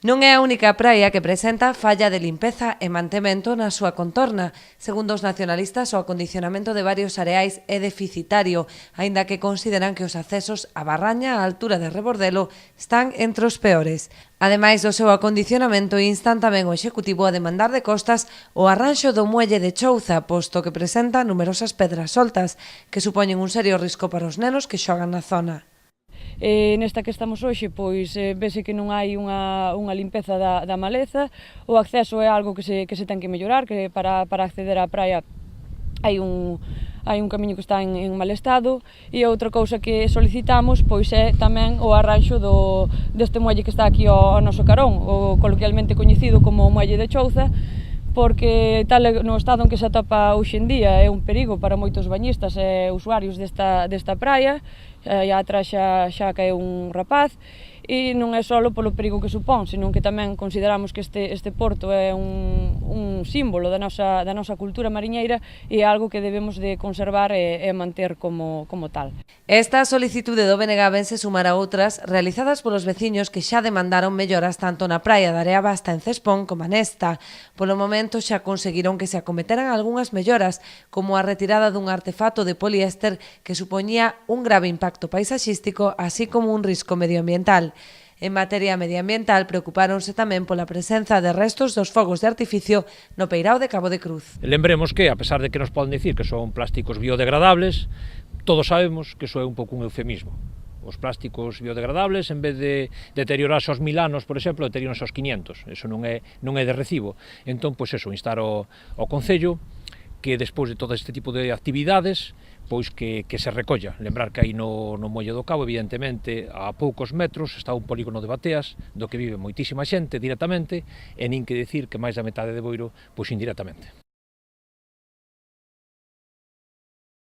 Non é a única praia que presenta falla de limpeza e mantemento na súa contorna. Segundo os nacionalistas, o acondicionamento de varios areais é deficitario, aínda que consideran que os accesos á Barraña, á altura de Rebordelo, están entre os peores. Ademais do seu acondicionamento, instan tamén o Executivo a demandar de Costas o arranxo do muelle de Chouza, posto que presenta numerosas pedras soltas, que supoñen un serio risco para os nenos que xogan na zona. Nesta que estamos hoxe, pois vese que non hai unha limpeza da maleza, o acceso é algo que se ten que mellorar, que para acceder á praia hai un camiño que está en mal estado, e outra cousa que solicitamos pois é tamén o arranxo deste muelle que está aquí ao noso carón, o coloquialmente coñecido como o muelle de Chouza, porque tal no estado en que se atopa hoxe en día é un perigo para moitos bañistas e usuarios desta praia. E atrás xa caeu un rapaz, e non é só polo perigo que supón, senón que tamén consideramos que este porto é un símbolo da nosa cultura mariñeira e é algo que debemos de conservar e manter como tal. Esta solicitude do BNG ven se sumar a outras realizadas polos veciños que xa demandaron melloras tanto na praia da Area Basta en Cespón como nesta. Polo momento xa conseguiron que se acometeran algunhas melloras, como a retirada dun artefacto de poliéster que supoñía un grave impacto paisaxístico, así como un risco medioambiental. En materia medioambiental, preocupáronse tamén pola presenza de restos dos fogos de artificio no peirao de Cabo de Cruz. Lembremos que, a pesar de que nos poden dicir que son plásticos biodegradables, todos sabemos que iso é un pouco un eufemismo. Os plásticos biodegradables, en vez de deteriorarse aos 1000 anos, por exemplo, deterioranse aos 500. Eso non é de recibo. Entón, pois eso, instar ao Concello que despois de todo este tipo de actividades, pois que se recolla. Lembrar que aí no Muelle do Cabo, evidentemente, a poucos metros está un polígono de bateas do que vive moitísima xente directamente, e nin que dicir que máis da metade de Boiro, pois indirectamente.